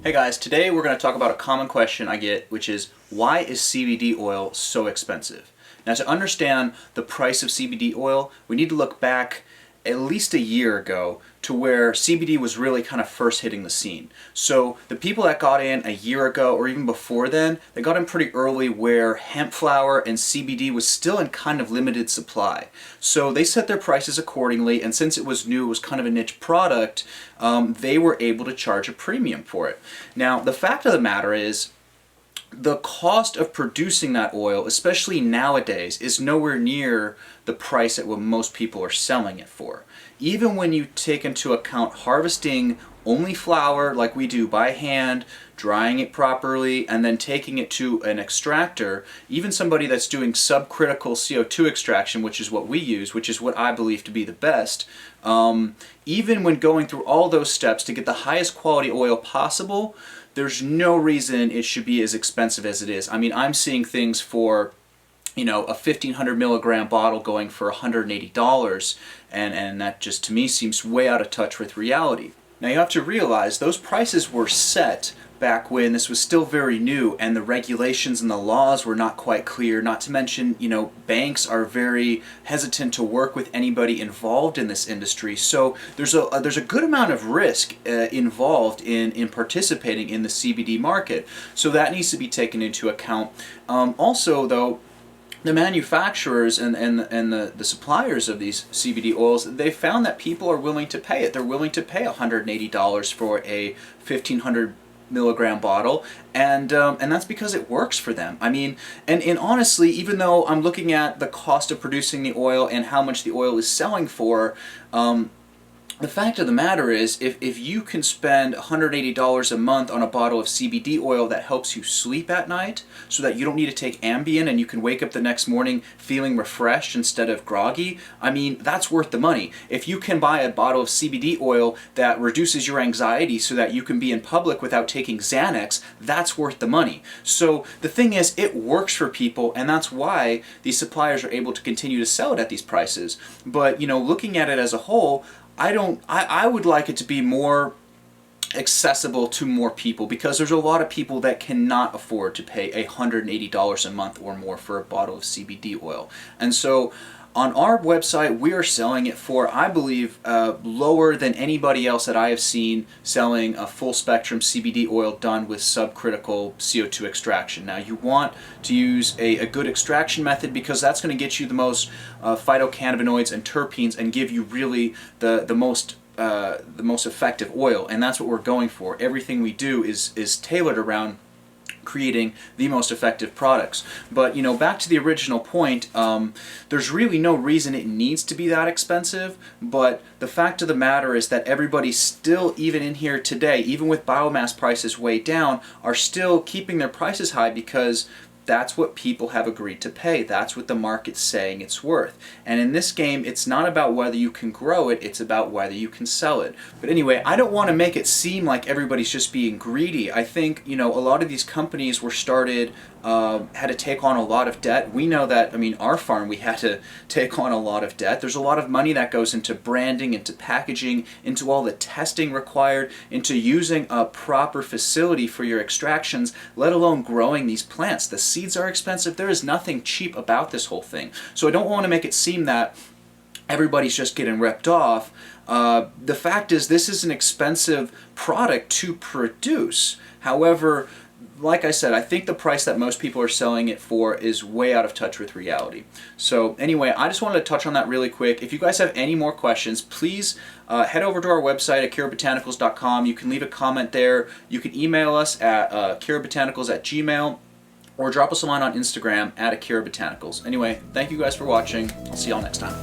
Hey guys, today we're going to talk about a common question I get, which is, why is CBD oil so expensive? Now, to understand the price of CBD oil, we need to look back at least a year ago to where CBD was really kind of first hitting the scene. So the people that got in a year ago or even before then, they got in pretty early where hemp flower and CBD was still in kind of limited supply. So they set their prices accordingly, and since it was new, it was kind of a niche product, they were able to charge a premium for it. Now, the fact of the matter is, the cost of producing that oil, especially nowadays, is nowhere near the price at what most people are selling it for. Even when you take into account harvesting only flower like we do by hand, drying it properly, and then taking it to an extractor, even somebody that's doing subcritical CO2 extraction, which is what we use, which is what I believe to be the best, even when going through all those steps to get the highest quality oil possible, there's no reason it should be as expensive as it is. I mean, I'm seeing things for, a 1,500 milligram bottle going for $180, and that just to me seems way out of touch with reality. Now you have to realize those prices were set back when this was still very new and the regulations and the laws were not quite clear, not to mention, banks are very hesitant to work with anybody involved in this industry. So there's a good amount of risk involved in participating in the CBD market. So that needs to be taken into account. Also though, the manufacturers and the suppliers of these CBD oils, they found that people are willing to pay it. They're willing to pay $180 for a 1,500 milligram bottle, and that's because it works for them. I mean, and honestly, even though I'm looking at the cost of producing the oil and how much the oil is selling for, the fact of the matter is, if you can spend $180 a month on a bottle of CBD oil that helps you sleep at night so that you don't need to take Ambien and you can wake up the next morning feeling refreshed instead of groggy, I mean, that's worth the money. If you can buy a bottle of CBD oil that reduces your anxiety so that you can be in public without taking Xanax, that's worth the money. So the thing is, it works for people, and that's why these suppliers are able to continue to sell it at these prices. But, looking at it as a whole, I would like it to be more accessible to more people, because there's a lot of people that cannot afford to pay $180 a month or more for a bottle of CBD oil. And so on our website, we are selling it for, I believe, lower than anybody else that I have seen selling a full spectrum CBD oil done with subcritical CO2 extraction. Now, you want to use a good extraction method because that's going to get you the most phytocannabinoids and terpenes and give you really the most effective oil, and that's what we're going for. Everything we do is tailored around creating the most effective products. But back to the original point, there's really no reason it needs to be that expensive, but the fact of the matter is that everybody still, even in here today, even with biomass prices way down, are still keeping their prices high because that's what people have agreed to pay. That's what the market's saying it's worth. And in this game, it's not about whether you can grow it, it's about whether you can sell it. But anyway, I don't want to make it seem like everybody's just being greedy. I think, a lot of these companies were started, had to take on a lot of debt. We know that, our farm, we had to take on a lot of debt. There's a lot of money that goes into branding, into packaging, into all the testing required, into using a proper facility for your extractions, let alone growing these plants. The seeds are expensive. There is nothing cheap about this whole thing. So I don't want to make it seem that everybody's just getting ripped off. The fact is, this is an expensive product to produce. However, like I said, I think the price that most people are selling it for is way out of touch with reality. So anyway, I just wanted to touch on that really quick. If you guys have any more questions, please head over to our website at curebotanicals.com. You can leave a comment there. You can email us at curebotanicals@gmail.com, or drop us a line on Instagram at @curebotanicals. Anyway, thank you guys for watching. I'll see y'all next time.